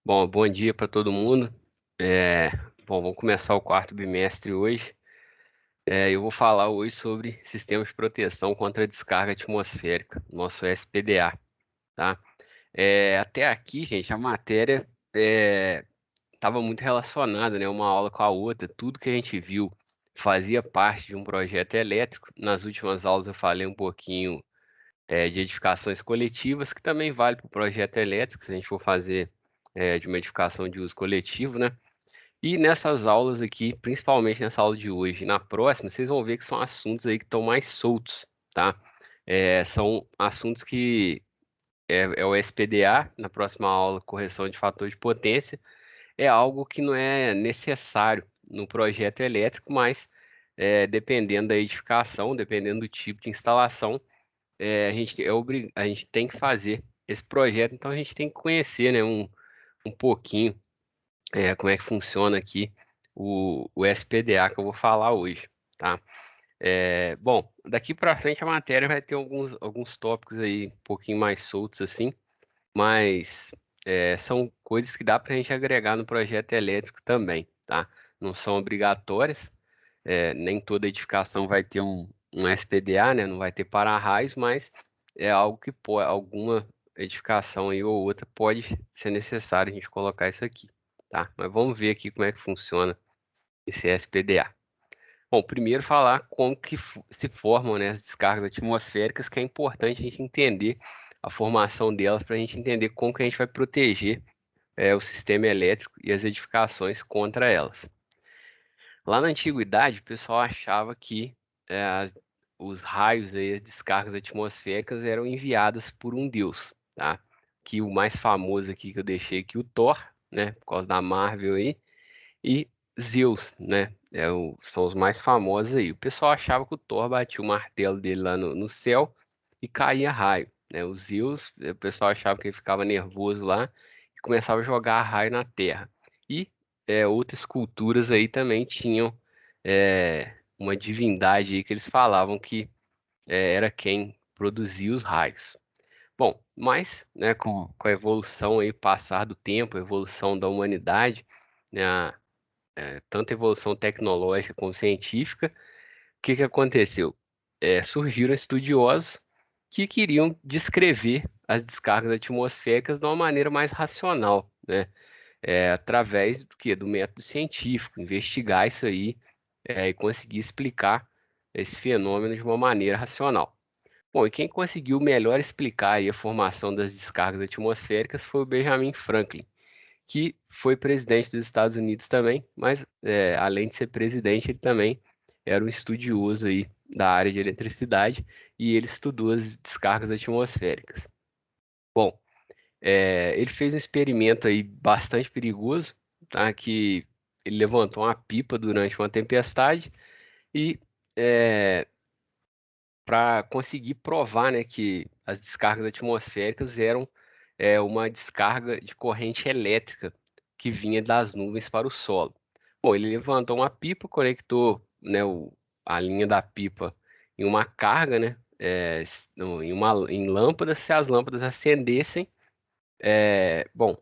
Bom dia para todo mundo. É, vamos começar o quarto bimestre hoje. Eu vou falar hoje sobre sistemas de proteção contra descarga atmosférica, nosso SPDA, tá? Até aqui, gente, a matéria estava muito relacionada, né, uma aula com a outra. Tudo que a gente viu fazia parte de um projeto elétrico. Nas últimas aulas eu falei um pouquinho, de edificações coletivas, que também vale para o projeto elétrico, se a gente for fazer, de uma edificação de uso coletivo, né? E nessas aulas aqui, principalmente nessa aula de hoje e na próxima, vocês vão ver que são assuntos aí que estão mais soltos, tá? São assuntos que é o SPDA, na próxima aula, correção de fator de potência, é algo que não é necessário no projeto elétrico, mas dependendo da edificação, dependendo do tipo de instalação, a gente tem que fazer esse projeto, então a gente tem que conhecer, né, um pouquinho como é que funciona aqui o SPDA que eu vou falar hoje, tá? Bom, daqui para frente a matéria vai ter alguns tópicos aí um pouquinho mais soltos assim, mas são coisas que dá para a gente agregar no projeto elétrico também, tá? Não são obrigatórias, nem toda edificação vai ter um SPDA, né? Não vai ter para-raios, mas é algo que alguma edificação aí ou outra pode ser necessário a gente colocar isso aqui, tá? Mas vamos ver aqui como é que funciona esse SPDA. Bom, primeiro falar como que se formam, né, as descargas atmosféricas, que é importante a gente entender a formação delas para a gente entender como que a gente vai proteger o sistema elétrico e as edificações contra elas. Lá na antiguidade, o pessoal achava que os raios aí, as descargas atmosféricas eram enviadas por um deus, tá? Que o mais famoso aqui que eu deixei aqui, o Thor, né? Por causa da Marvel aí, e Zeus, né? São os mais famosos aí. O pessoal achava que o Thor batia o martelo dele lá no céu e caía raio, né? O Zeus, o pessoal achava que ele ficava nervoso lá e começava a jogar raio na terra. E outras culturas aí também tinham uma divindade aí que eles falavam que era quem produzia os raios. Bom, mas, né, com a evolução aí, passar do tempo, a evolução da humanidade, né, tanto a evolução tecnológica como científica, o que que aconteceu? Surgiram estudiosos que queriam descrever as descargas atmosféricas de uma maneira mais racional, né? Através do quê? Do método científico, investigar isso aí, e conseguir explicar esse fenômeno de uma maneira racional. Bom, e quem conseguiu melhor explicar aí a formação das descargas atmosféricas foi o Benjamin Franklin, que foi presidente dos Estados Unidos também, mas além de ser presidente, ele também era um estudioso aí da área de eletricidade e ele estudou as descargas atmosféricas. Bom, ele fez um experimento aí bastante perigoso, tá? Que ele levantou uma pipa durante uma tempestade e para conseguir provar, né, que as descargas atmosféricas eram uma descarga de corrente elétrica que vinha das nuvens para o solo. Bom, ele levantou uma pipa, conectou, né, a linha da pipa em uma carga, né, em lâmpadas. Se as lâmpadas acendessem, bom,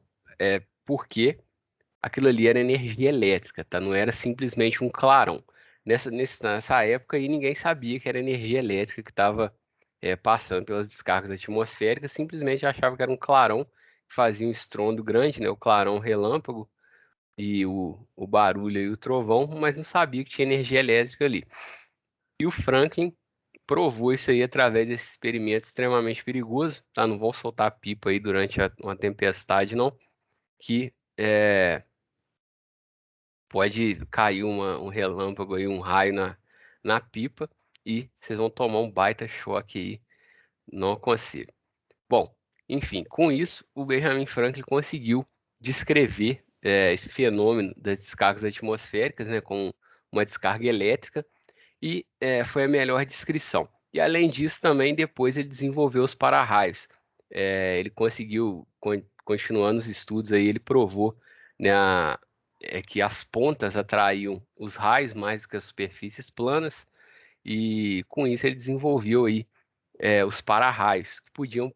porque aquilo ali era energia elétrica, tá? Não era simplesmente um clarão. Nessa época aí ninguém sabia que era energia elétrica que estava passando pelas descargas atmosféricas, simplesmente achava que era um clarão que fazia um estrondo grande, né? O clarão relâmpago e o barulho e o trovão, mas não sabia que tinha energia elétrica ali. E o Franklin provou isso aí através desse experimento extremamente perigoso, tá? Não vão soltar pipa aí durante uma tempestade, não, que pode cair um relâmpago aí, um raio na pipa e vocês vão tomar um baita choque aí. Não aconselho. Bom, enfim, com isso, o Benjamin Franklin conseguiu descrever esse fenômeno das descargas atmosféricas, né, com uma descarga elétrica, e foi a melhor descrição. E além disso, também depois ele desenvolveu os para-raios. Ele conseguiu, continuando os estudos aí, ele provou, né, que as pontas atraíam os raios mais do que as superfícies planas, e com isso ele desenvolveu aí os para-raios, que podiam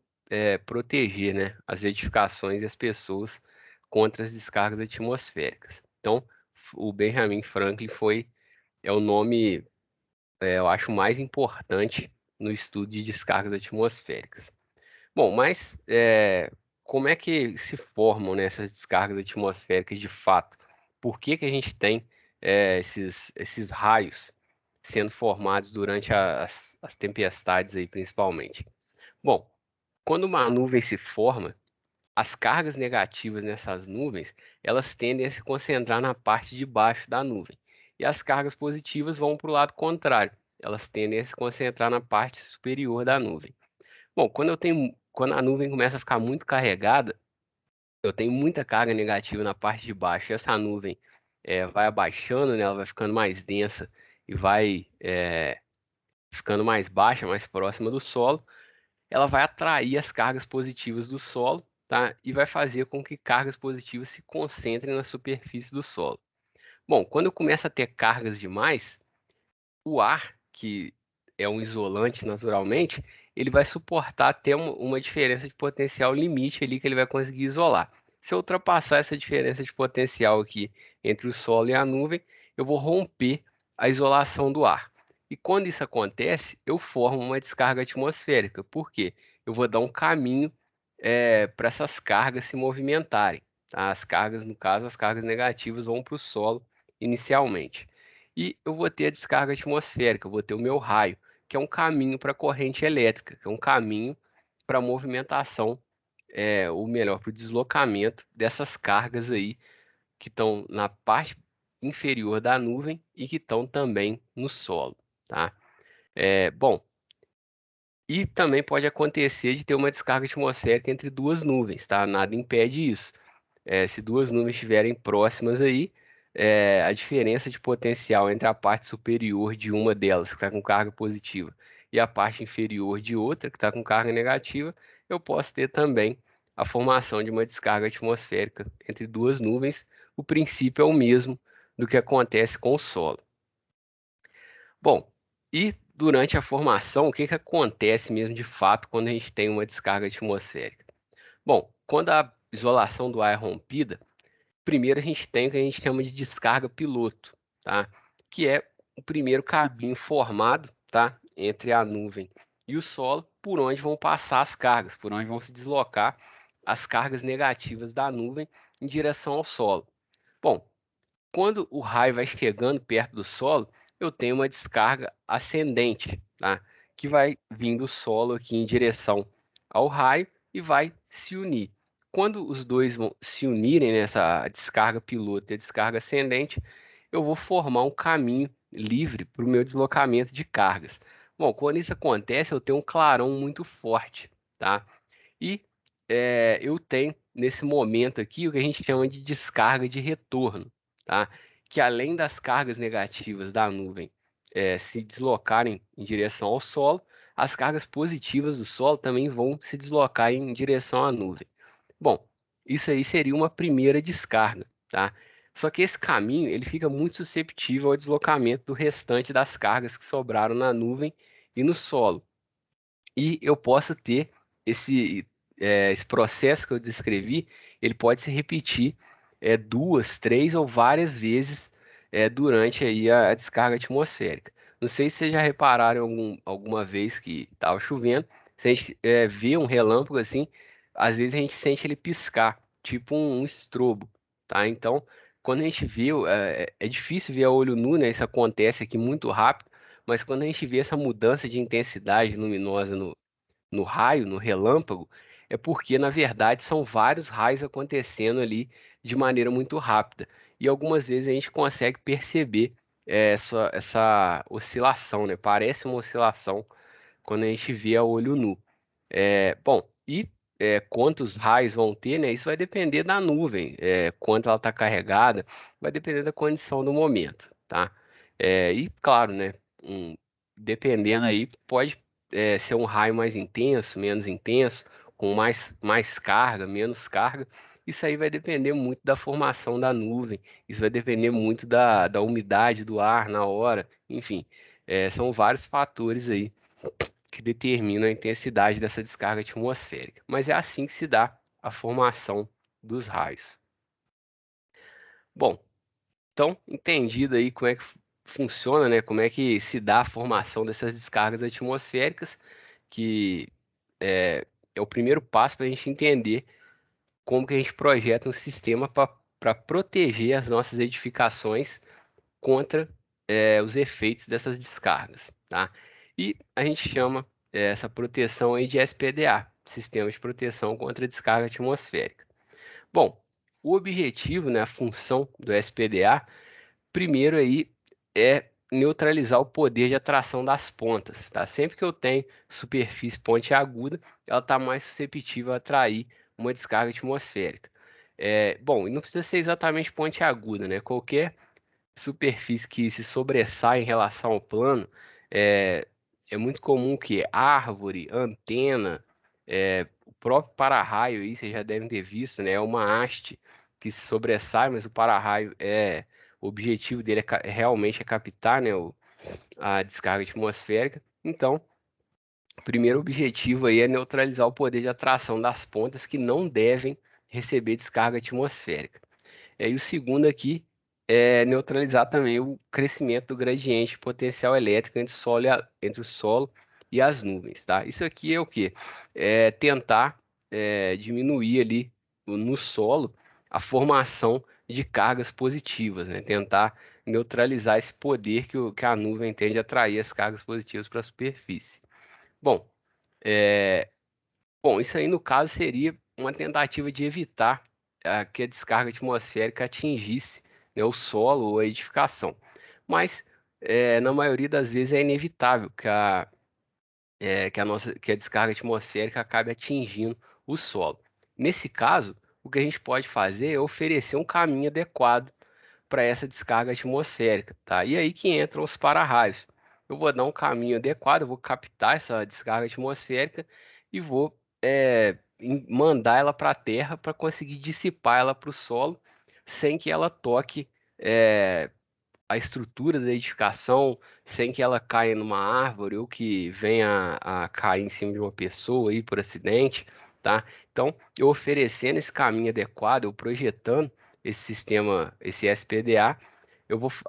proteger, né, as edificações e as pessoas contra as descargas atmosféricas. Então, o Benjamin Franklin é o nome, eu acho, mais importante no estudo de descargas atmosféricas. Bom, mas como é que se formam, né, essas descargas atmosféricas de fato? Por que que a gente tem esses raios sendo formados durante as tempestades aí, principalmente? Bom, quando uma nuvem se forma, as cargas negativas nessas nuvens, elas tendem a se concentrar na parte de baixo da nuvem. E as cargas positivas vão para o lado contrário. Elas tendem a se concentrar na parte superior da nuvem. Bom, quando a nuvem começa a ficar muito carregada, eu tenho muita carga negativa na parte de baixo. E essa nuvem vai abaixando, né? Ela vai ficando mais densa e vai ficando mais baixa, mais próxima do solo. Ela vai atrair as cargas positivas do solo, tá? E vai fazer com que cargas positivas se concentrem na superfície do solo. Bom, quando eu começo a ter cargas demais, o ar, que é um isolante naturalmente, ele vai suportar até uma diferença de potencial limite ali que ele vai conseguir isolar. Se eu ultrapassar essa diferença de potencial aqui entre o solo e a nuvem, eu vou romper a isolação do ar. E quando isso acontece, eu formo uma descarga atmosférica. Por quê? Eu vou dar um caminho para essas cargas se movimentarem. Tá? As cargas, no caso, as cargas negativas vão para o solo inicialmente. E eu vou ter a descarga atmosférica, eu vou ter o meu raio, que é um caminho para a corrente elétrica, que é um caminho para a movimentação, ou melhor, para o deslocamento dessas cargas aí que estão na parte inferior da nuvem e que estão também no solo, tá? Bom, e também pode acontecer de ter uma descarga atmosférica entre duas nuvens, tá? Nada impede isso. Se duas nuvens estiverem próximas aí, a diferença de potencial entre a parte superior de uma delas, que está com carga positiva, e a parte inferior de outra, que está com carga negativa, eu posso ter também a formação de uma descarga atmosférica entre duas nuvens. O princípio é o mesmo do que acontece com o solo. Bom, e durante a formação, o que que acontece mesmo de fato quando a gente tem uma descarga atmosférica? Bom, quando a isolação do ar é rompida, primeiro a gente tem o que a gente chama de descarga piloto, tá? Que é o primeiro caminho formado, tá? Entre a nuvem e o solo, por onde vão passar as cargas, por onde vão se deslocar as cargas negativas da nuvem em direção ao solo. Bom, quando o raio vai chegando perto do solo, eu tenho uma descarga ascendente, tá? Que vai vindo do solo aqui em direção ao raio e vai se unir. Quando os dois vão se unirem nessa descarga piloto e a descarga ascendente, eu vou formar um caminho livre para o meu deslocamento de cargas. Bom, quando isso acontece, eu tenho um clarão muito forte, tá? E eu tenho, nesse momento aqui, o que a gente chama de descarga de retorno, tá? Que além das cargas negativas da nuvem se deslocarem em direção ao solo, as cargas positivas do solo também vão se deslocar em direção à nuvem. Bom, isso aí seria uma primeira descarga, tá? Só que esse caminho ele fica muito susceptível ao deslocamento do restante das cargas que sobraram na nuvem e no solo. E eu posso ter esse processo que eu descrevi, ele pode se repetir duas, três ou várias vezes durante aí a descarga atmosférica. Não sei se vocês já repararam alguma vez que estava chovendo, se a gente vê um relâmpago assim, às vezes a gente sente ele piscar, tipo um estrobo, tá? Então, quando a gente vê, é difícil ver a olho nu, né? Isso acontece aqui muito rápido, mas quando a gente vê essa mudança de intensidade luminosa no raio, no relâmpago, é porque, na verdade, são vários raios acontecendo ali de maneira muito rápida. E algumas vezes a gente consegue perceber essa oscilação, né? Parece uma oscilação quando a gente vê a olho nu. Bom, e quantos raios vão ter, né? Isso vai depender da nuvem, quanto ela está carregada, vai depender da condição do momento, tá? E claro, né? um- Dependendo aí, pode ser um raio mais intenso, menos intenso, com mais carga, menos carga. Isso aí vai depender muito da formação da nuvem, isso vai depender muito da umidade do ar na hora, enfim, são vários fatores aí que determinam a intensidade dessa descarga atmosférica. Mas é assim que se dá a formação dos raios. Bom, então, entendido aí como é que funciona, né? Como é que se dá a formação dessas descargas atmosféricas, que é, é o primeiro passo para a gente entender como que a gente projeta um sistema para proteger as nossas edificações contra os efeitos dessas descargas, tá? E a gente chama essa proteção aí de SPDA, Sistema de Proteção contra Descarga Atmosférica. Bom, o objetivo, né, a função do SPDA, primeiro aí é neutralizar o poder de atração das pontas, tá? Sempre que eu tenho superfície pontiaguda, ela está mais susceptível a atrair uma descarga atmosférica. Bom, e não precisa ser exatamente pontiaguda, né? Qualquer superfície que se sobressai em relação ao plano, é, é muito comum que árvore, antena, o próprio para-raio aí, vocês já devem ter visto, né? É uma haste que se sobressai, mas o para-raio o objetivo dele realmente é captar, né, a descarga atmosférica. Então, o primeiro objetivo aí é neutralizar o poder de atração das pontas que não devem receber descarga atmosférica. E o segundo aqui é neutralizar também o crescimento do gradiente de potencial elétrico entre o solo e as nuvens, tá? Isso aqui é o quê? É tentar diminuir ali no solo a formação de cargas positivas, né? Tentar neutralizar esse poder que a nuvem tem de atrair as cargas positivas para a superfície. Bom, é, Bom, isso aí no caso seria uma tentativa de evitar que a descarga atmosférica atingisse, né, o solo ou a edificação. Mas na maioria das vezes é inevitável que a descarga atmosférica acabe atingindo o solo. Nesse caso, o que a gente pode fazer é oferecer um caminho adequado para essa descarga atmosférica, tá? E aí que entram os para-raios. Eu vou dar um caminho adequado, eu vou captar essa descarga atmosférica e vou mandar ela para a terra para conseguir dissipar ela para o solo sem que ela toque é, a estrutura da edificação, sem que ela caia numa árvore ou que venha a cair em cima de uma pessoa aí por acidente, tá? Então, eu oferecendo esse caminho adequado, eu projetando esse sistema, esse SPDA,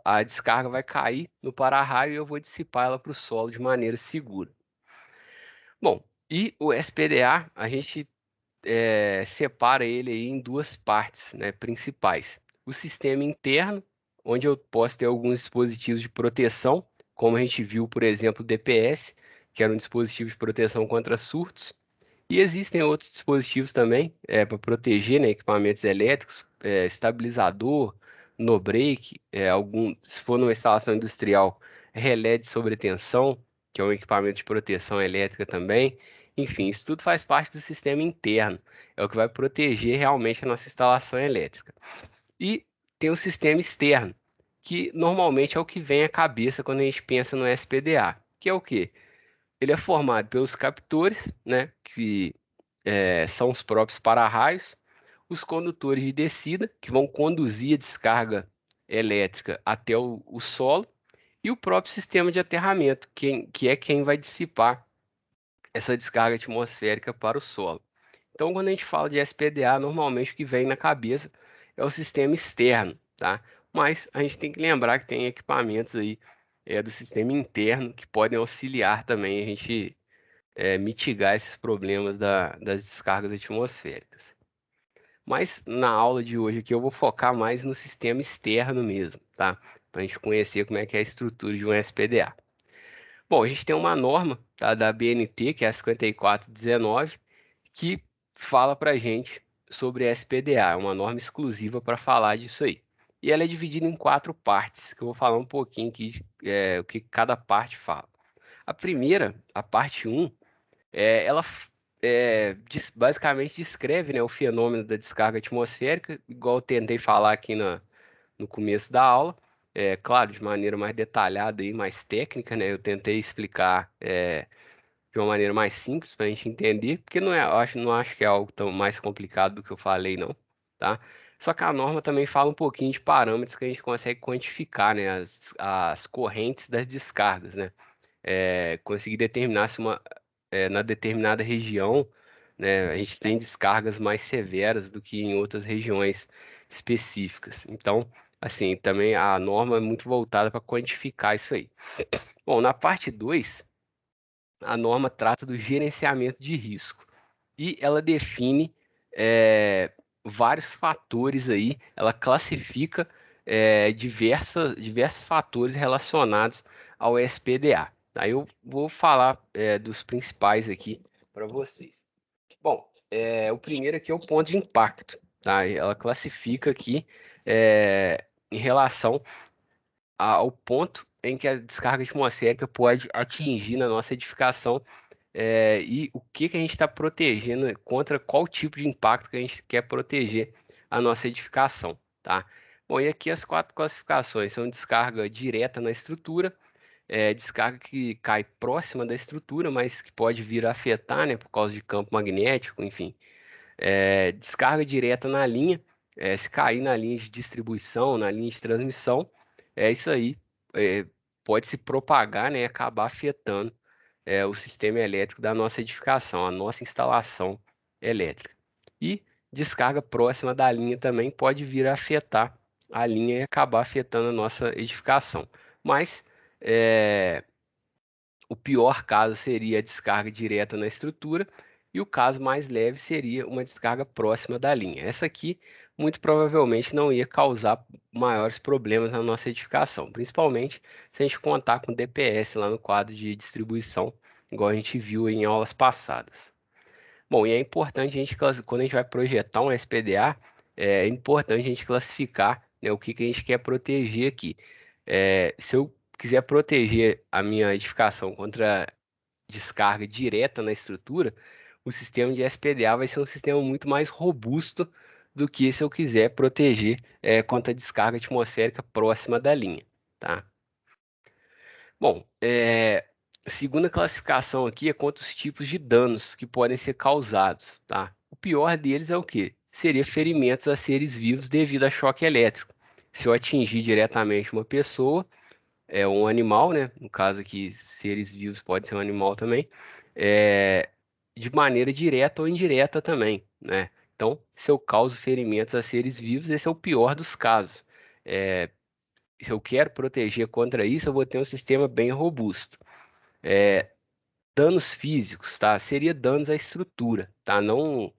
a descarga vai cair no para-raio e eu vou dissipar ela para o solo de maneira segura. Bom, e o SPDA, a gente separa ele aí em duas partes, né, principais. O sistema interno, onde eu posso ter alguns dispositivos de proteção, como a gente viu, por exemplo, o DPS, que era um dispositivo de proteção contra surtos. E existem outros dispositivos também para proteger, né, equipamentos elétricos, estabilizador, no break, se for numa instalação industrial, relé de sobretensão, que é um equipamento de proteção elétrica também. Enfim, isso tudo faz parte do sistema interno, é o que vai proteger realmente a nossa instalação elétrica. E tem o sistema externo, que normalmente é o que vem à cabeça quando a gente pensa no SPDA, que é o quê? Ele é formado pelos captores, né, que são os próprios para-raios, os condutores de descida, que vão conduzir a descarga elétrica até o solo, e o próprio sistema de aterramento, que é quem vai dissipar essa descarga atmosférica para o solo. Então, quando a gente fala de SPDA, normalmente o que vem na cabeça é o sistema externo, tá? Mas a gente tem que lembrar que tem equipamentos aí do sistema interno que podem auxiliar também a gente mitigar esses problemas das descargas atmosféricas. Mas na aula de hoje aqui eu vou focar mais no sistema externo mesmo, tá? Para a gente conhecer como é que é a estrutura de um SPDA. Bom, a gente tem uma norma, tá, da BNT, que é a 5419, que fala para a gente sobre SPDA, é uma norma exclusiva para falar disso aí. E ela é dividida em quatro partes, que eu vou falar um pouquinho aqui, o que cada parte fala. A primeira, a parte um ela basicamente descreve, né, o fenômeno da descarga atmosférica, igual eu tentei falar aqui no começo da aula. Claro, de maneira mais detalhada e mais técnica, né? Eu tentei explicar de uma maneira mais simples para a gente entender, porque não acho que é algo tão mais complicado do que eu falei, não, tá? Só que a norma também fala um pouquinho de parâmetros que a gente consegue quantificar, né? As correntes das descargas, né? Conseguir determinar se na determinada região né? A gente tem descargas mais severas do que em outras regiões específicas. Então, assim, também a norma é muito voltada para quantificar isso aí. Bom, na parte 2, a norma trata do gerenciamento de risco e ela define é, vários fatores aí, ela classifica diversos fatores relacionados ao SPDA. Aí eu vou falar dos principais aqui para vocês. Bom, o primeiro aqui é o ponto de impacto, tá? Ela classifica aqui em relação ao ponto em que a descarga atmosférica pode atingir na nossa edificação e o que que a gente está protegendo contra qual tipo de impacto que a gente quer proteger a nossa edificação, tá? Bom, e aqui as quatro classificações são descarga direta na estrutura, descarga que cai próxima da estrutura, mas que pode vir a afetar, né, por causa de campo magnético, enfim. Descarga direta na linha, se cair na linha de distribuição, na linha de transmissão, isso aí é, pode se propagar, né, e acabar afetando o sistema elétrico da nossa edificação, a nossa instalação elétrica. E descarga próxima da linha também pode vir a afetar a linha e acabar afetando a nossa edificação. Mas o pior caso seria a descarga direta na estrutura e o caso mais leve seria uma descarga próxima da linha. Essa aqui muito provavelmente não ia causar maiores problemas na nossa edificação, principalmente se a gente contar com DPS lá no quadro de distribuição, igual a gente viu em aulas passadas. Bom, e é importante a gente, quando a gente vai projetar um SPDA, é importante a gente classificar, né, o que que a gente quer proteger aqui. Se eu quiser proteger a minha edificação contra descarga direta na estrutura, o sistema de SPDA vai ser um sistema muito mais robusto do que se eu quiser proteger contra a descarga atmosférica próxima da linha, tá? Bom, a segunda classificação aqui é quanto os tipos de danos que podem ser causados, tá? O pior deles é o quê? Seria ferimentos a seres vivos devido a choque elétrico. Se eu atingir diretamente uma pessoa, um animal, né? No caso aqui, seres vivos pode ser um animal também, é, de maneira direta ou indireta também, né? Então, se eu causo ferimentos a seres vivos, esse é o pior dos casos. É, Se eu quero proteger contra isso, eu vou ter um sistema bem robusto. Danos físicos, tá? Seria danos à estrutura, tá? Não,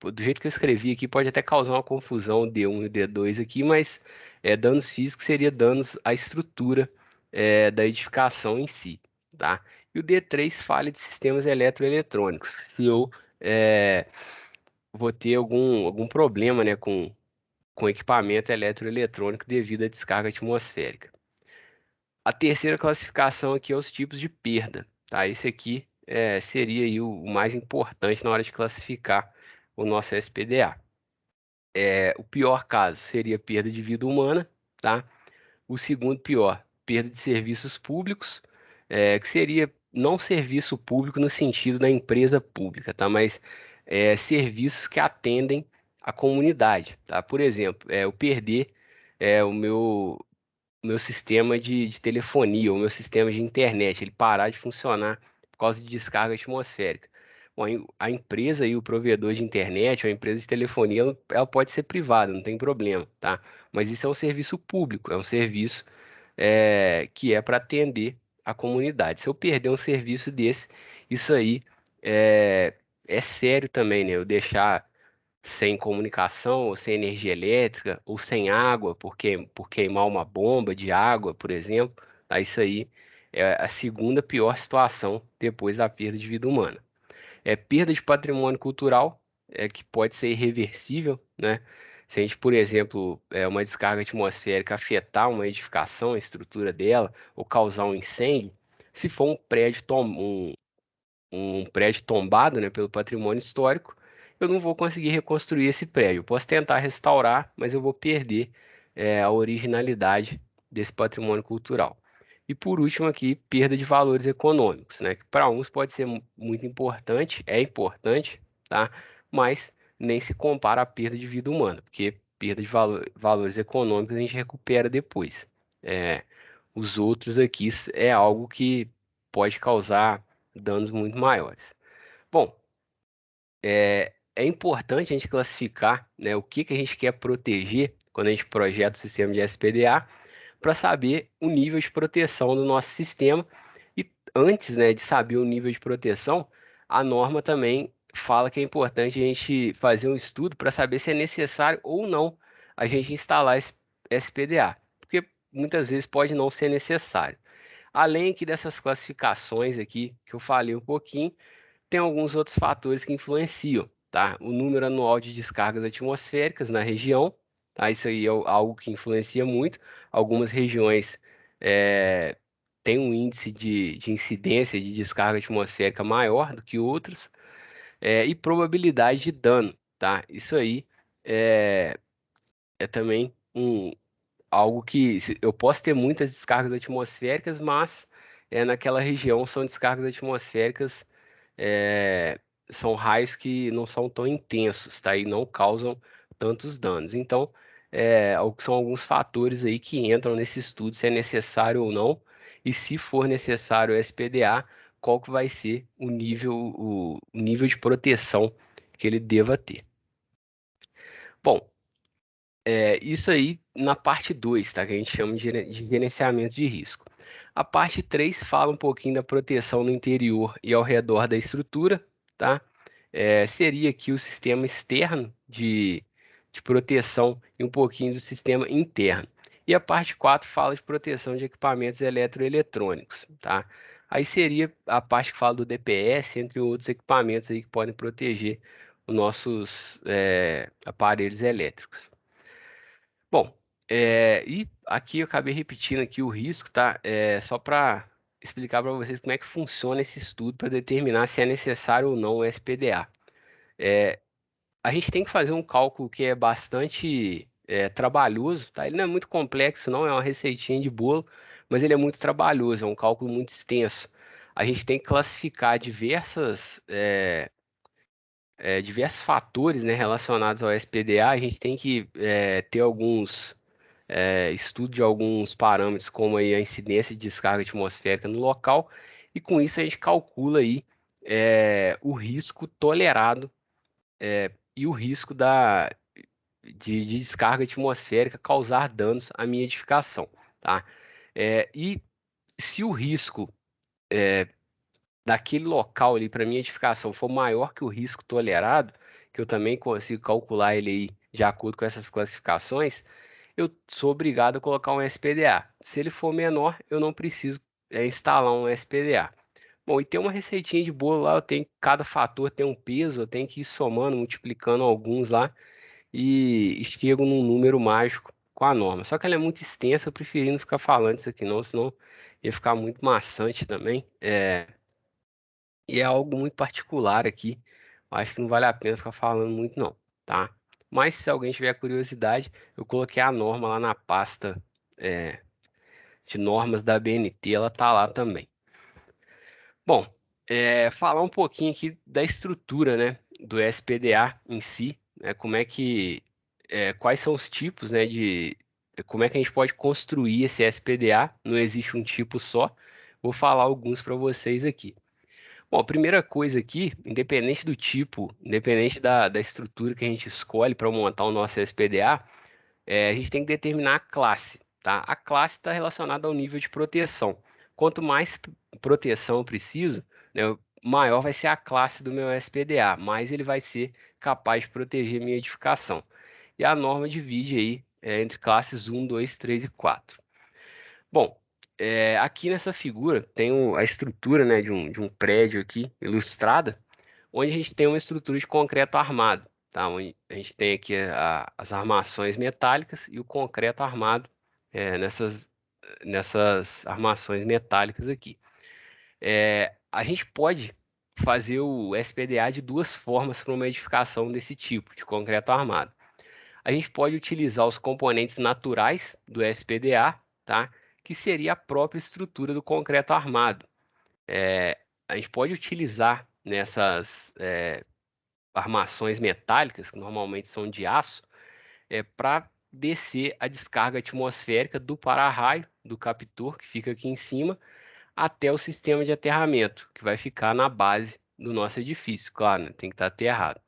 do jeito que eu escrevi aqui, pode até causar uma confusão o D1 e o D2 aqui, mas danos físicos seria danos à estrutura da edificação em si, tá? E o D3 fala de sistemas eletroeletrônicos. Se eu vou ter algum problema, né, com equipamento eletroeletrônico devido à descarga atmosférica. A terceira classificação aqui é os tipos de perda, tá? Esse aqui seria aí o mais importante na hora de classificar o nosso SPDA. O pior caso seria perda de vida humana, tá? O segundo pior, perda de serviços públicos, que seria não serviço público no sentido da empresa pública, tá? Mas serviços que atendem a comunidade, tá? Por exemplo, eu perder o meu sistema de telefonia, o meu sistema de internet, ele parar de funcionar por causa de descarga atmosférica. Bom, a empresa e o provedor de internet, ou a empresa de telefonia, ela pode ser privada, não tem problema, tá? Mas isso é um serviço público, é um serviço que é para atender a comunidade. Se eu perder um serviço desse, isso aí é, é sério também, né? Eu deixar sem comunicação, ou sem energia elétrica, ou sem água, por queimar uma bomba de água, por exemplo, tá? Isso aí é a segunda pior situação depois da perda de vida humana. Perda de patrimônio cultural, que pode ser irreversível, né? Se a gente, por exemplo, uma descarga atmosférica afetar uma edificação, a estrutura dela, ou causar um incêndio, se for um prédio tombado, né, pelo patrimônio histórico, eu não vou conseguir reconstruir esse prédio. Eu posso tentar restaurar, mas eu vou perder a originalidade desse patrimônio cultural. E por último aqui, perda de valores econômicos, né, que para uns pode ser muito importante, é importante, tá? Mas nem se compara à perda de vida humana, porque perda de valores econômicos a gente recupera depois. É, os outros aqui é algo que pode causar danos muito maiores. Bom, é importante a gente classificar, né, o que a gente quer proteger quando a gente projeta o sistema de SPDA, para saber o nível de proteção do nosso sistema. E antes, né, de saber o nível de proteção, a norma também fala que é importante a gente fazer um estudo para saber se é necessário ou não a gente instalar esse SPDA, porque muitas vezes pode não ser necessário. Além aqui dessas classificações aqui que eu falei um pouquinho, tem alguns outros fatores que influenciam, tá? O número anual de descargas atmosféricas na região, tá? Isso aí é algo que influencia muito. Algumas regiões têm um índice de incidência de descarga atmosférica maior do que outras, e probabilidade de dano, tá? Isso aí é, é também algo que eu posso ter muitas descargas atmosféricas, mas naquela região são descargas atmosféricas, é, são raios que não são tão intensos, tá? E não causam tantos danos. Então, são alguns fatores aí que entram nesse estudo, se é necessário ou não, e se for necessário o SPDA, qual que vai ser o nível de proteção que ele deva ter. Bom, isso aí na parte 2, tá? Que a gente chama de gerenciamento de risco. A parte 3 fala um pouquinho da proteção no interior e ao redor da estrutura, tá? Seria aqui o sistema externo de proteção e um pouquinho do sistema interno. E a parte 4 fala de proteção de equipamentos eletroeletrônicos, tá? Aí seria a parte que fala do DPS, entre outros equipamentos aí que podem proteger os nossos aparelhos elétricos. Bom, e aqui eu acabei repetindo aqui o risco, tá? Só para explicar para vocês como é que funciona esse estudo para determinar se é necessário ou não o SPDA. A gente tem que fazer um cálculo que é bastante trabalhoso, tá? Ele não é muito complexo, não é uma receitinha de bolo, mas ele é muito trabalhoso, é um cálculo muito extenso. A gente tem que classificar diversos fatores, né, relacionados ao SPDA. A gente tem que ter alguns estudo de alguns parâmetros, como aí a incidência de descarga atmosférica no local, e com isso a gente calcula aí o risco tolerado e o risco de descarga atmosférica causar danos à minha edificação, tá? E se o risco daquele local ali para minha edificação for maior que o risco tolerado, que eu também consigo calcular ele aí de acordo com essas classificações, eu sou obrigado a colocar um SPDA. Se ele for menor, eu não preciso instalar um SPDA. Bom, e tem uma receitinha de bolo lá, cada fator tem um peso, eu tenho que ir somando, multiplicando alguns lá e chego num número mágico com a norma. Só que ela é muito extensa, eu preferi não ficar falando isso aqui não, senão ia ficar muito maçante também. E é algo muito particular aqui. Eu acho que não vale a pena ficar falando muito não, tá? Mas se alguém tiver curiosidade, eu coloquei a norma lá na pasta é, de normas da BNT, ela tá lá também. Bom, falar um pouquinho aqui da estrutura, né, do SPDA em si, né, quais são os tipos, né, como é que a gente pode construir esse SPDA? Não existe um tipo só. Vou falar alguns para vocês aqui. Bom, a primeira coisa aqui, independente do tipo, independente da estrutura que a gente escolhe para montar o nosso SPDA, a gente tem que determinar a classe, tá? A classe está relacionada ao nível de proteção. Quanto mais proteção eu preciso, né, maior vai ser a classe do meu SPDA, mais ele vai ser capaz de proteger minha edificação. E a norma divide aí entre classes 1, 2, 3 e 4. Bom, aqui nessa figura tem a estrutura, né, de um prédio aqui ilustrada, onde a gente tem uma estrutura de concreto armado, tá? Onde a gente tem aqui as armações metálicas e o concreto armado nessas armações metálicas aqui. A gente pode fazer o SPDA de duas formas para uma edificação desse tipo, de concreto armado. A gente pode utilizar os componentes naturais do SPDA, tá? Que seria a própria estrutura do concreto armado. A gente pode utilizar nessas armações metálicas, que normalmente são de aço, para descer a descarga atmosférica do para-raio, do captor, que fica aqui em cima, até o sistema de aterramento, que vai ficar na base do nosso edifício, claro, né? Tem que estar aterrado.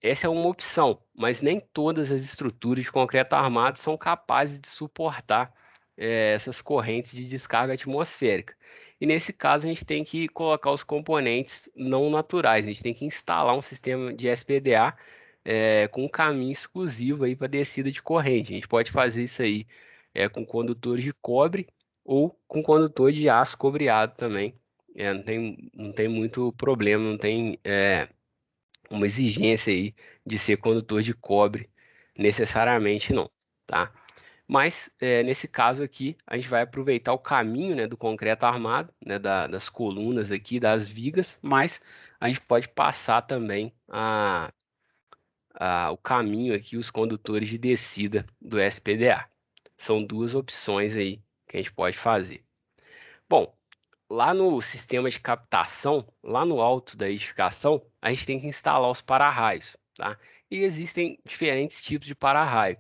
Essa é uma opção, mas nem todas as estruturas de concreto armado são capazes de suportar essas correntes de descarga atmosférica. E nesse caso, a gente tem que colocar os componentes não naturais, a gente tem que instalar um sistema de SPDA com um caminho exclusivo aí para descida de corrente. A gente pode fazer isso aí com condutores de cobre ou com condutor de aço cobreado também. Não tem muito problema, não tem uma exigência aí de ser condutor de cobre necessariamente não, tá? Mas nesse caso aqui, a gente vai aproveitar o caminho, né, do concreto armado, né, das colunas aqui, das vigas, mas a gente pode passar também o caminho aqui, os condutores de descida do SPDA. São duas opções aí que a gente pode fazer. Bom, lá no sistema de captação, lá no alto da edificação, a gente tem que instalar os para-raios, tá? E existem diferentes tipos de para-raio.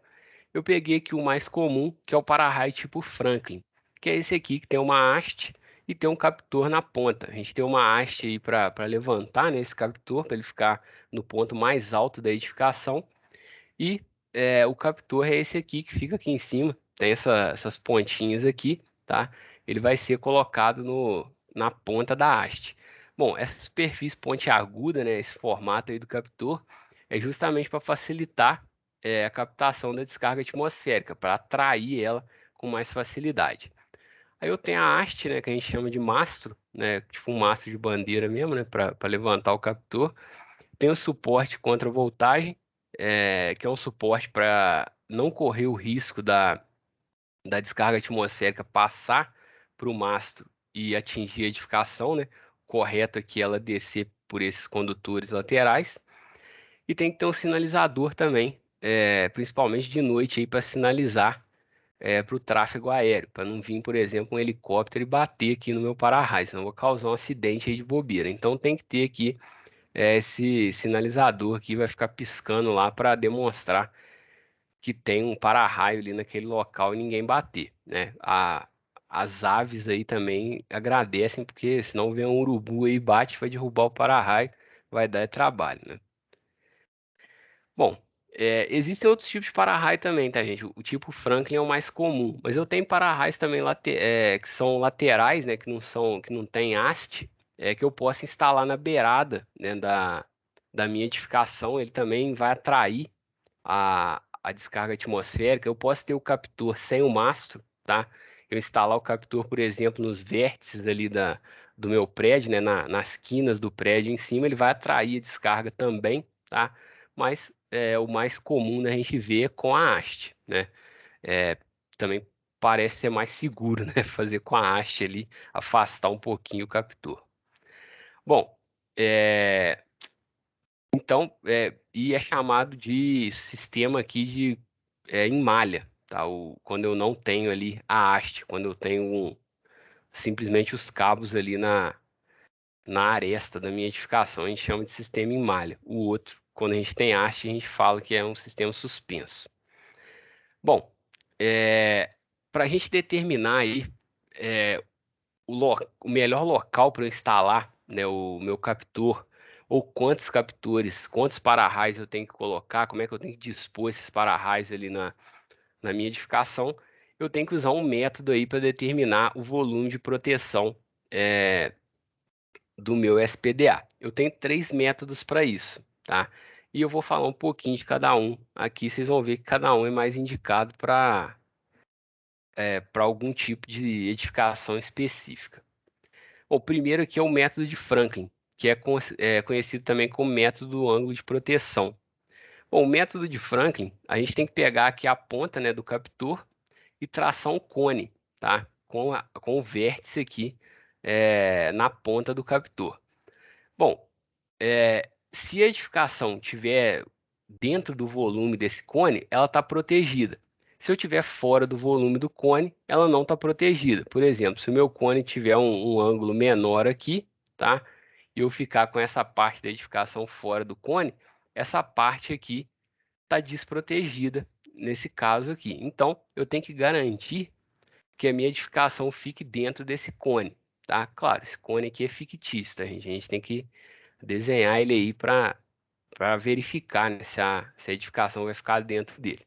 Eu peguei aqui o mais comum, que é o para-raio tipo Franklin, que é esse aqui que tem uma haste e tem um captor na ponta. A gente tem uma haste aí para levantar, né, esse captor, para ele ficar no ponto mais alto da edificação. E o captor é esse aqui que fica aqui em cima, tem essas pontinhas aqui, tá? Ele vai ser colocado na ponta da haste. Bom, essa superfície pontiaguda, né, esse formato aí do captor, é justamente para facilitar a captação da descarga atmosférica, para atrair ela com mais facilidade. Aí eu tenho a haste, né, que a gente chama de mastro, né, tipo um mastro de bandeira mesmo, né, para levantar o captor. Tem o suporte contra voltagem, que é um suporte para não correr o risco da descarga atmosférica passar para o mastro e atingir a edificação, né? Correto aqui ela descer por esses condutores laterais. E tem que ter um sinalizador também, principalmente de noite aí para sinalizar para o tráfego aéreo, para não vir, por exemplo, um helicóptero e bater aqui no meu para-raio, senão eu vou causar um acidente aí de bobeira. Então tem que ter aqui esse sinalizador que vai ficar piscando lá para demonstrar que tem um para-raio ali naquele local e ninguém bater, né? As aves aí também agradecem, porque senão vem um urubu aí, e bate, vai derrubar o para-raio, vai dar trabalho, né? Bom, existem outros tipos de para-raio também, tá, gente? O tipo Franklin é o mais comum, mas eu tenho para-raios também que são laterais, né? Que não tem haste, que eu posso instalar na beirada, né, da minha edificação. Ele também vai atrair a descarga atmosférica. Eu posso ter o captor sem o mastro, tá? Eu instalar o captor, por exemplo, nos vértices ali do meu prédio, né, nas quinas do prédio em cima, ele vai atrair a descarga também, tá? Mas o mais comum da gente ver com a haste, né? É, também parece ser mais seguro, né? Fazer com a haste ali, afastar um pouquinho o captor. Bom, então, e é chamado de sistema aqui em malha, tá? Quando eu não tenho ali a haste, quando eu tenho simplesmente os cabos ali na aresta da minha edificação, a gente chama de sistema em malha. O outro, quando a gente tem haste, a gente fala que é um sistema suspenso. Bom, para a gente determinar aí é, o melhor local para eu instalar, né, o meu captor, ou quantos captores, quantos para-raios eu tenho que colocar, como é que eu tenho que dispor esses para-raios ali na minha edificação, eu tenho que usar um método aí para determinar o volume de proteção do meu SPDA. Eu tenho três métodos para isso, tá? E eu vou falar um pouquinho de cada um. Aqui vocês vão ver que cada um é mais indicado para algum tipo de edificação específica. Bom, o primeiro aqui é o método de Franklin, que é conhecido também como método do ângulo de proteção. Bom, o método de Franklin, a gente tem que pegar aqui a ponta, né, do captor e traçar um cone, tá? Com o vértice aqui na ponta do captor. Bom, se a edificação tiver dentro do volume desse cone, ela está protegida. Se eu tiver fora do volume do cone, ela não está protegida. Por exemplo, se o meu cone tiver um ângulo menor aqui, tá? E eu ficar com essa parte da edificação fora do cone, essa parte aqui está desprotegida nesse caso aqui. Então, eu tenho que garantir que a minha edificação fique dentro desse cone. tá? Claro, esse cone aqui é fictício, tá, gente? A gente tem que desenhar ele aí para verificar, né, se a edificação vai ficar dentro dele.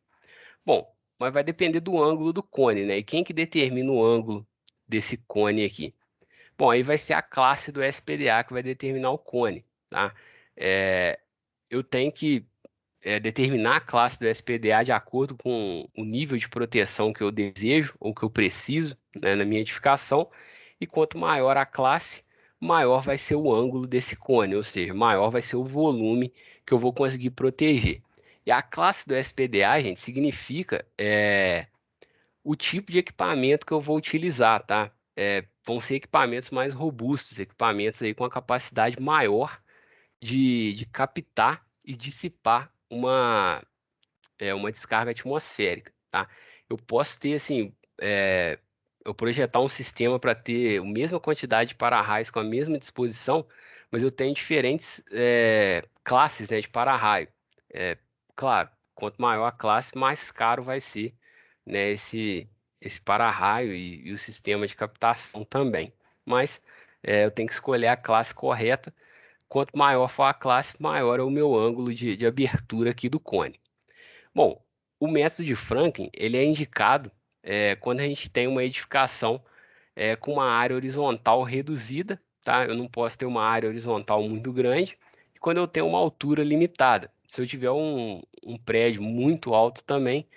Bom, mas vai depender do ângulo do cone, né? E quem que determina o ângulo desse cone aqui? Bom, aí vai ser a classe do SPDA que vai determinar o cone, tá? É, eu tenho que determinar a classe do SPDA de acordo com o nível de proteção que eu desejo ou que eu preciso, né, na minha edificação. E quanto maior a classe, maior vai ser o ângulo desse cone, ou seja, maior vai ser o volume que eu vou conseguir proteger. E a classe do SPDA, gente, significa o tipo de equipamento que eu vou utilizar, tá? Vão ser equipamentos mais robustos, equipamentos aí com a capacidade maior de captar e dissipar uma descarga atmosférica, tá? Eu posso ter, assim, eu projetar um sistema para ter a mesma quantidade de para-raios com a mesma disposição, mas eu tenho diferentes classes, né, de para-raio. É, claro, quanto maior a classe, mais caro vai ser, né, esse para-raio e o sistema de captação também. Mas eu tenho que escolher a classe correta. Quanto maior for a classe, maior é o meu ângulo de abertura aqui do cone. Bom, o método de Franklin, ele é indicado quando a gente tem uma edificação com uma área horizontal reduzida, tá? Eu não posso ter uma área horizontal muito grande, e quando eu tenho uma altura limitada. Se eu tiver um prédio muito alto também,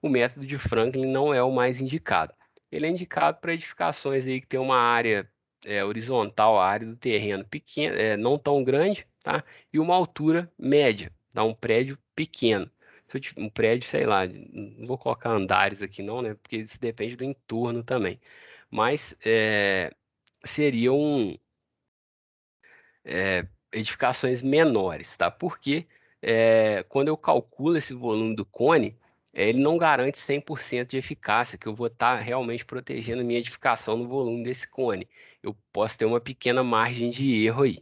o método de Franklin não é o mais indicado. Ele é indicado para edificações aí que tem uma área horizontal, a área do terreno pequena, não tão grande, tá? E uma altura média, dá um prédio pequeno. Se eu tiver um prédio, sei lá, não vou colocar andares aqui não, né? Porque isso depende do entorno também. Mas seriam edificações menores, tá? Porque quando eu calculo esse volume do cone, ele não garante 100% de eficácia, que eu vou estar realmente protegendo a minha edificação no volume desse cone. Eu posso ter uma pequena margem de erro aí.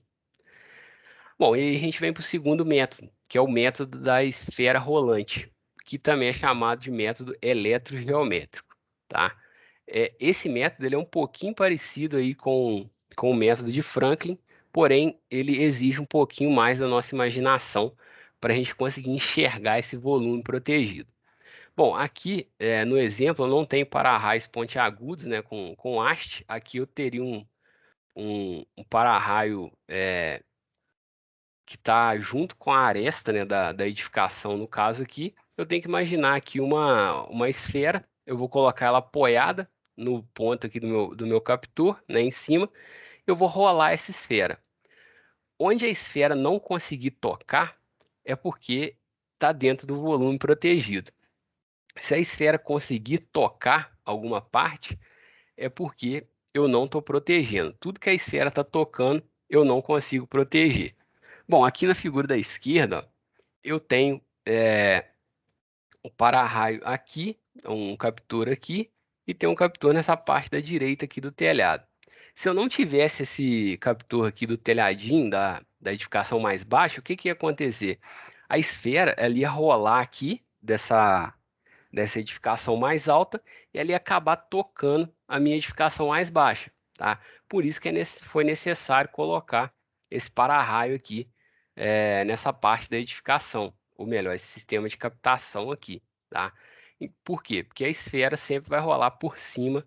Bom, e aí a gente vem para o segundo método, que é o método da esfera rolante, que também é chamado de método eletrogeométrico, tá? Esse método ele é um pouquinho parecido aí com o método de Franklin, porém ele exige um pouquinho mais da nossa imaginação para a gente conseguir enxergar esse volume protegido. Bom, aqui no exemplo eu não tenho para-raios pontiagudos, né, com haste. Aqui eu teria um para-raio que está junto com a aresta, né, da edificação, no caso aqui, eu tenho que imaginar aqui uma esfera, eu vou colocar ela apoiada no ponto aqui do meu captor, né, em cima, eu vou rolar essa esfera. Onde a esfera não conseguir tocar, é porque está dentro do volume protegido. Se a esfera conseguir tocar alguma parte, é porque eu não estou protegendo. Tudo que a esfera está tocando, eu não consigo proteger. Bom, aqui na figura da esquerda, ó, eu tenho um para-raio aqui, um captor aqui, e tem um captor nessa parte da direita aqui do telhado. Se eu não tivesse esse captor aqui do telhadinho, da edificação mais baixa, o que que ia acontecer? A esfera ela ia rolar aqui dessa edificação mais alta e ela ia acabar tocando a minha edificação mais baixa, tá? Por isso que foi necessário colocar esse para-raio aqui nessa parte da edificação, ou melhor, esse sistema de captação aqui, tá? E por quê? Porque a esfera sempre vai rolar por cima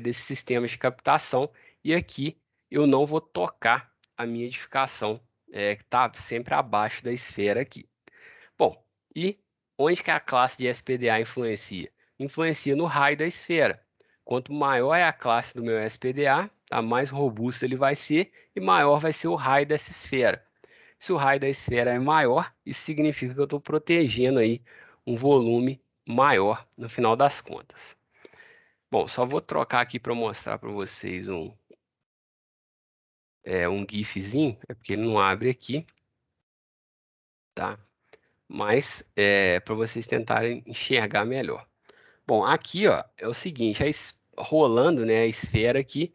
desse sistema de captação e aqui eu não vou tocar a minha edificação que está sempre abaixo da esfera aqui. Bom, e onde que a classe de SPDA influencia? Influencia no raio da esfera. Quanto maior é a classe do meu SPDA, mais robusto ele vai ser e maior vai ser o raio dessa esfera. Se o raio da esfera é maior, isso significa que eu estou protegendo aí um volume maior no final das contas. Bom, só vou trocar aqui para mostrar para vocês um GIFzinho, é porque ele não abre aqui, tá? Mas para vocês tentarem enxergar melhor. Bom, aqui ó, é o seguinte, rolando, né, a esfera aqui,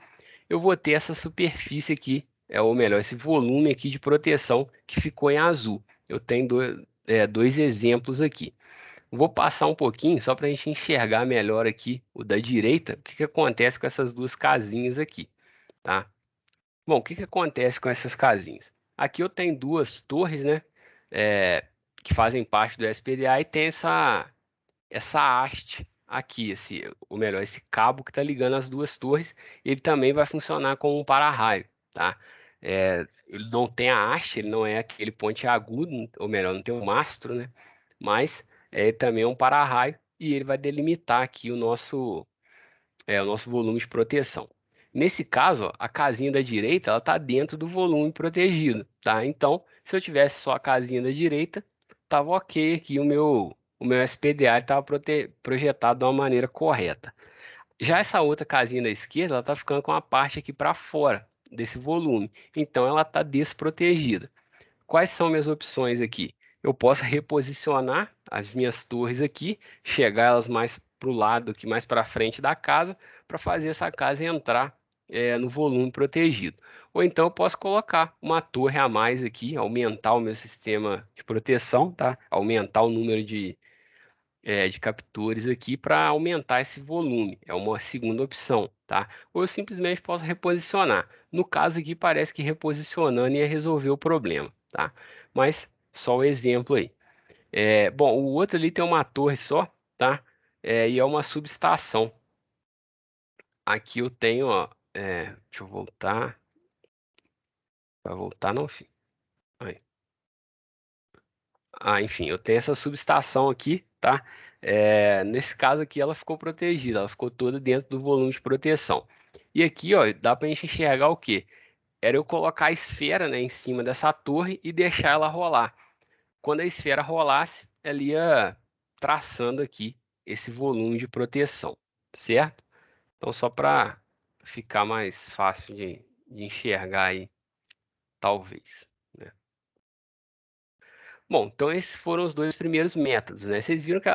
eu vou ter essa superfície aqui, ou melhor, esse volume aqui de proteção que ficou em azul. Eu tenho dois exemplos aqui. Vou passar um pouquinho só para a gente enxergar melhor aqui o da direita, o que que acontece com essas duas casinhas aqui. tá? Bom, o que que acontece com essas casinhas? Aqui eu tenho duas torres, né? é, que fazem parte do SPDA e tem essa haste aqui, ou melhor, esse cabo que está ligando as duas torres, ele também vai funcionar como um para-raio, tá? Ele não tem a haste, ele não é aquele pontiagudo, ou melhor, não tem um mastro, né? Mas também é um para-raio e ele vai delimitar aqui o nosso volume de proteção. Nesse caso, ó, a casinha da direita, ela está dentro do volume protegido, tá? Então, se eu tivesse só a casinha da direita, tava ok aqui o meu SPDA estava projetado de uma maneira correta. Já essa outra casinha da esquerda, ela está ficando com a parte aqui para fora desse volume, então ela está desprotegida. Quais são minhas opções aqui? Eu posso reposicionar as minhas torres aqui, chegar elas mais para o lado, aqui mais para frente da casa, para fazer essa casa entrar no volume protegido. Ou então eu posso colocar uma torre a mais aqui, aumentar o meu sistema de proteção, tá? Aumentar o número de captores aqui para aumentar esse volume. É uma segunda opção, tá? Ou eu simplesmente posso reposicionar. No caso aqui, parece que reposicionando ia resolver o problema, tá? Mas só o exemplo aí. Bom, o outro ali tem uma torre só, tá? E é uma subestação. Aqui eu tenho, ó, deixa eu voltar. Vai voltar, não, filho. Aí. Enfim, eu tenho essa subestação aqui, tá? Nesse caso aqui, ela ficou protegida, ela ficou toda dentro do volume de proteção. E aqui, ó, dá pra gente enxergar o quê? Era eu colocar a esfera, né, em cima dessa torre e deixar ela rolar. Quando a esfera rolasse, ela ia traçando aqui esse volume de proteção, certo? Então, só para ficar mais fácil de enxergar aí, talvez, né? Bom, então esses foram os dois primeiros métodos, né? Vocês viram que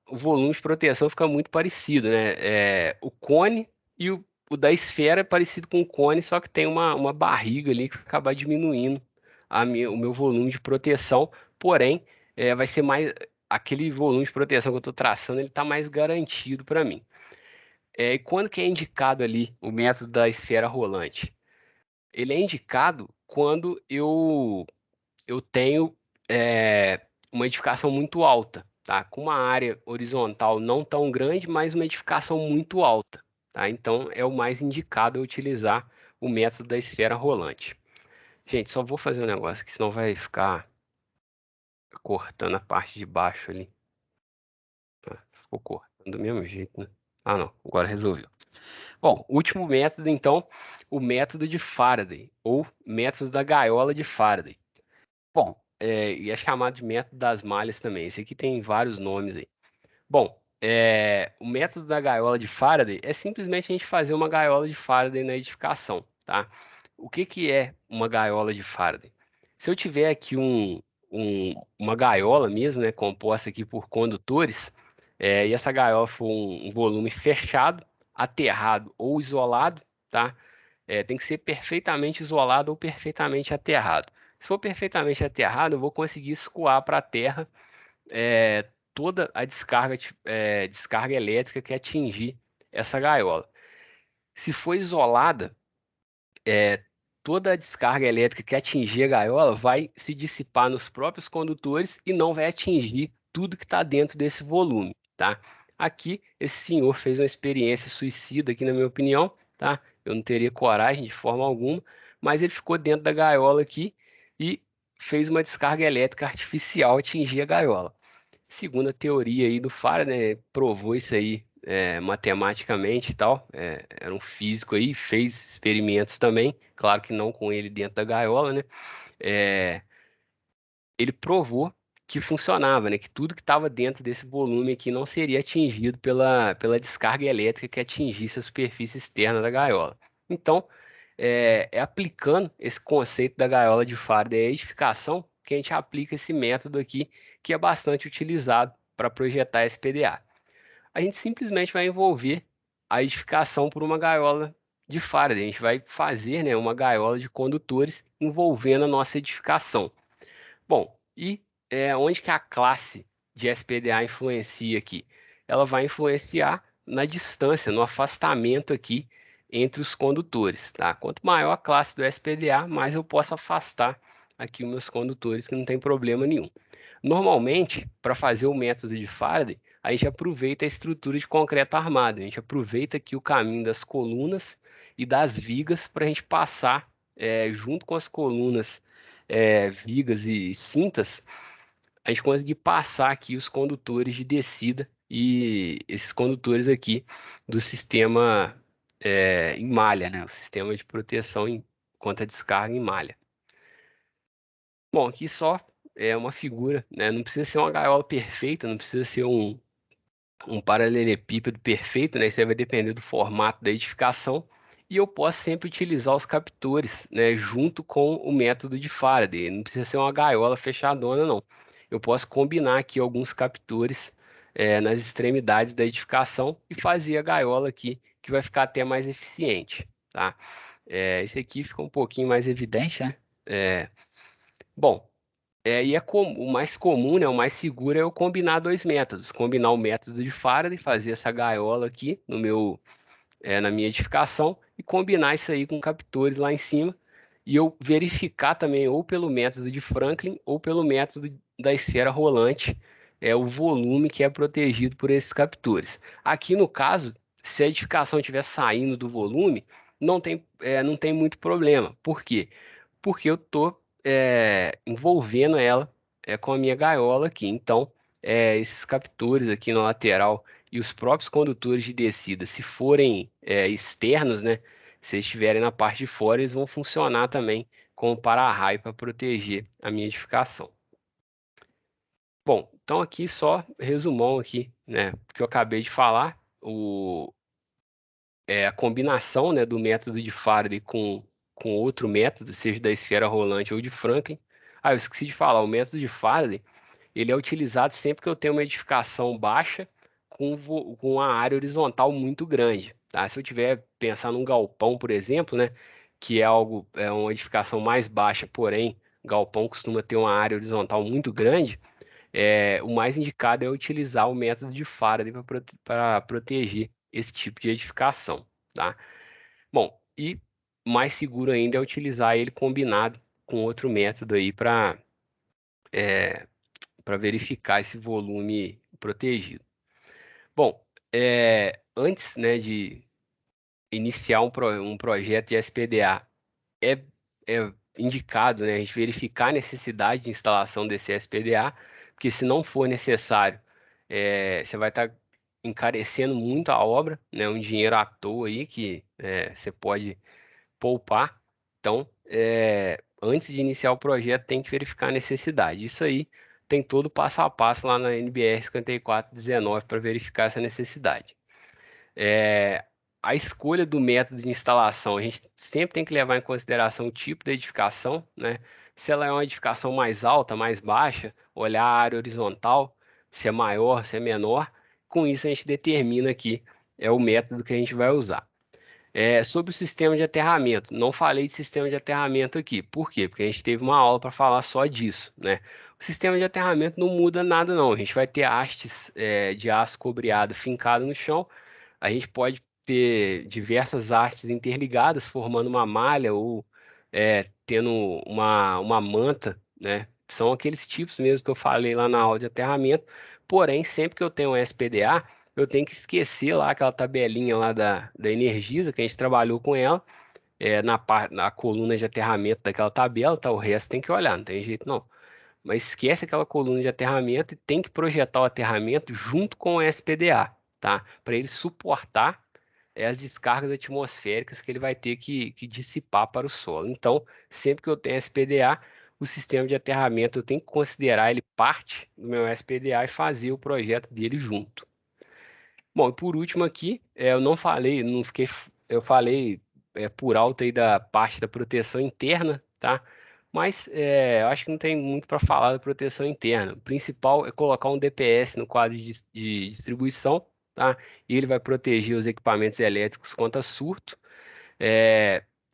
o volume de proteção fica muito parecido, né? O cone e o da esfera é parecido com o cone, só que tem uma barriga ali que vai acabar diminuindo o meu volume de proteção, porém, vai ser mais. Aquele volume de proteção que eu estou traçando, ele está mais garantido para mim. E quando que é indicado ali o método da esfera rolante? Ele é indicado quando eu tenho uma edificação muito alta, tá? Com uma área horizontal não tão grande, mas uma edificação muito alta, tá? Então é o mais indicado eu utilizar o método da esfera rolante. Gente, só vou fazer um negócio que senão vai ficar cortando a parte de baixo ali. Ficou cortando do mesmo jeito, né? Ah, não, agora resolveu. Bom, último método, então, o método de Faraday, ou método da gaiola de Faraday. Bom, e é chamado de método das malhas também. Esse aqui tem vários nomes aí. Bom, o método da gaiola de Faraday é simplesmente a gente fazer uma gaiola de Faraday na edificação, tá? O que que é uma gaiola de Faraday? Se eu tiver aqui uma gaiola mesmo, né, composta aqui por condutores, e essa gaiola for um volume fechado, aterrado ou isolado, tá? Tem que ser perfeitamente isolado ou perfeitamente aterrado. Se for perfeitamente aterrado, eu vou conseguir escoar para a terra toda a descarga elétrica que atingir essa gaiola. Se for isolada, toda a descarga elétrica que atingir a gaiola vai se dissipar nos próprios condutores e não vai atingir tudo que está dentro desse volume, tá? Aqui, esse senhor fez uma experiência suicida aqui, na minha opinião, tá? Eu não teria coragem de forma alguma, mas ele ficou dentro da gaiola aqui e fez uma descarga elétrica artificial atingir a gaiola. Segundo a teoria aí do Faraday, né, provou isso aí matematicamente e tal. Era um físico aí, fez experimentos também, claro que não com ele dentro da gaiola, né? É, ele provou que funcionava, né? Que tudo que estava dentro desse volume aqui não seria atingido pela descarga elétrica que atingisse a superfície externa da gaiola. Então, aplicando esse conceito da gaiola de Faraday à edificação que a gente aplica esse método aqui, que é bastante utilizado para projetar SPDA. A gente simplesmente vai envolver a edificação por uma gaiola de Faraday. A gente vai fazer, né, uma gaiola de condutores envolvendo a nossa edificação. Bom, e onde que a classe de SPDA influencia aqui? Ela vai influenciar na distância, no afastamento aqui entre os condutores, tá? Quanto maior a classe do SPDA, mais eu posso afastar aqui os meus condutores, que não tem problema nenhum. Normalmente, para fazer o método de Faraday, a gente aproveita a estrutura de concreto armado, a gente aproveita aqui o caminho das colunas e das vigas para a gente passar, junto com as colunas, vigas e cintas, a gente conseguir passar aqui os condutores de descida e esses condutores aqui do sistema em malha, né? O sistema de proteção contra descarga em malha. Bom, aqui só é uma figura, né? Não precisa ser uma gaiola perfeita, não precisa ser um paralelepípedo perfeito, né? Isso aí vai depender do formato da edificação. E eu posso sempre utilizar os captores, né? Junto com o método de Faraday. Não precisa ser uma gaiola fechadona, não. Eu posso combinar aqui alguns captores nas extremidades da edificação e fazer a gaiola aqui, que vai ficar até mais eficiente, tá? Esse aqui fica um pouquinho mais evidente, né? Bom, o mais comum, né, o mais seguro é eu combinar dois métodos. Combinar o método de Faraday, fazer essa gaiola aqui na minha edificação e combinar isso aí com captores lá em cima. E eu verificar também ou pelo método de Franklin ou pelo método da esfera rolante, o volume que é protegido por esses captores. Aqui no caso, se a edificação estiver saindo do volume, não tem muito problema. Por quê? Porque eu estou envolvendo ela com a minha gaiola aqui. Então, esses captores aqui na lateral e os próprios condutores de descida, se forem externos, né, se eles estiverem na parte de fora, eles vão funcionar também como para-raio para proteger a minha edificação. Bom, então aqui só resumão aqui, né, que eu acabei de falar, a combinação, né, do método de Faraday com outro método, seja da esfera rolante ou de Franklin. Ah, eu esqueci de falar, o método de Faraday, ele é utilizado sempre que eu tenho uma edificação baixa com uma área horizontal muito grande, tá? Se eu tiver pensar num galpão, por exemplo, né, que é uma edificação mais baixa, porém, galpão costuma ter uma área horizontal muito grande, o mais indicado é utilizar o método de Faraday para proteger esse tipo de edificação, tá? Bom, e mais seguro ainda é utilizar ele combinado com outro método aí para verificar esse volume protegido. Bom, antes, né, de iniciar um projeto de SPDA, é, é indicado, né, a gente verificar a necessidade de instalação desse SPDA, porque se não for necessário, você vai estar encarecendo muito a obra, né, um dinheiro à toa aí que você pode poupar. Então, antes de iniciar o projeto, tem que verificar a necessidade. Isso aí tem todo o passo a passo lá na NBR 5419 para verificar essa necessidade. É, a escolha do método de instalação, a gente sempre tem que levar em consideração o tipo da edificação, né? Se ela é uma edificação mais alta, mais baixa, olhar a área horizontal, se é maior, se é menor. Com isso, a gente determina aqui o método que a gente vai usar. Sobre o sistema de aterramento, não falei de sistema de aterramento aqui. Por quê? Porque a gente teve uma aula para falar só disso, né? O sistema de aterramento não muda nada, não. A gente vai ter hastes de aço cobreado fincado no chão. A gente pode ter diversas hastes interligadas, formando uma malha ou tendo uma manta, né? São aqueles tipos mesmo que eu falei lá na aula de aterramento. Porém, sempre que eu tenho um SPDA, eu tenho que esquecer lá aquela tabelinha lá da Energisa, que a gente trabalhou com ela, na coluna de aterramento daquela tabela, tá? O resto tem que olhar, não tem jeito não. Mas esquece aquela coluna de aterramento e tem que projetar o aterramento junto com o SPDA, tá? Para ele suportar as descargas atmosféricas que ele vai ter que dissipar para o solo. Então, sempre que eu tenho SPDA, o sistema de aterramento eu tenho que considerar ele parte do meu SPDA e fazer o projeto dele junto. Bom, e por último aqui, eu não falei, não fiquei, eu falei por alto aí da parte da proteção interna, tá? Mas eu acho que não tem muito para falar da proteção interna. O principal é colocar um DPS no quadro de distribuição, tá? E ele vai proteger os equipamentos elétricos contra surto.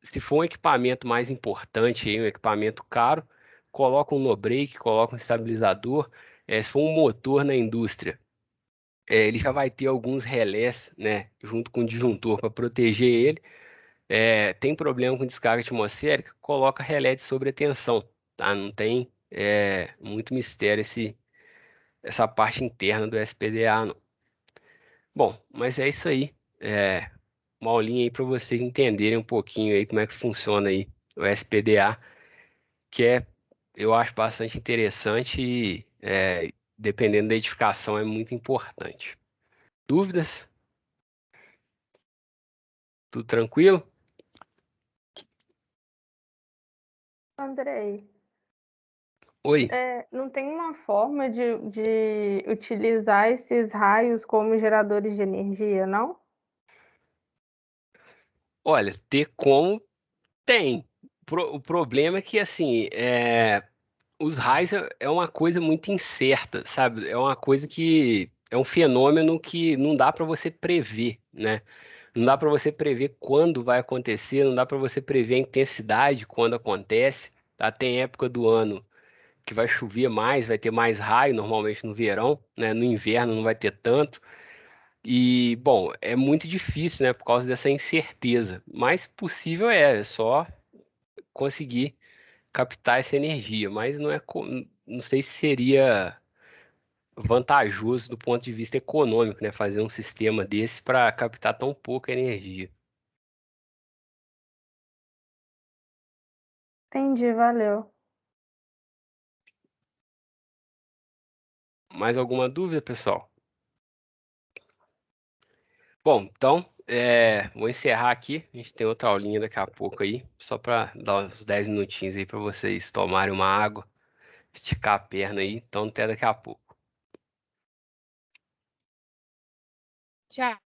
Se for um equipamento mais importante, aí, um equipamento caro, coloca um no-break, coloca um estabilizador. Se for um motor na indústria, ele já vai ter alguns relés, né, junto com o disjuntor para proteger ele. Tem problema com descarga atmosférica, coloca relé de sobretensão, tá? Não tem muito mistério essa parte interna do SPDA, não. Bom, mas é isso aí. Uma aulinha aí para vocês entenderem um pouquinho aí como é que funciona aí o SPDA, que eu acho bastante interessante e, dependendo da edificação, é muito importante. Dúvidas? Tudo tranquilo? Andrei, Oi. não tem uma forma de utilizar esses raios como geradores de energia, não? Olha, ter como tem. O problema é que, assim, os raios é uma coisa muito incerta, sabe? É uma coisa que é um fenômeno que não dá para você prever, né? Não dá para você prever quando vai acontecer, não dá para você prever a intensidade quando acontece, tá? Tem época do ano que vai chover mais, vai ter mais raio, normalmente no verão, né? No inverno não vai ter tanto. E, bom, é muito difícil, né? Por causa dessa incerteza. Mas possível é só conseguir captar essa energia, mas não sei se seria vantajoso do ponto de vista econômico, né, fazer um sistema desse para captar tão pouca energia. Entendi, valeu. Mais alguma dúvida, pessoal? Bom, então, vou encerrar aqui. A gente tem outra aulinha daqui a pouco aí, só para dar uns 10 minutinhos aí para vocês tomarem uma água, esticar a perna aí. Então, até daqui a pouco. Tchau.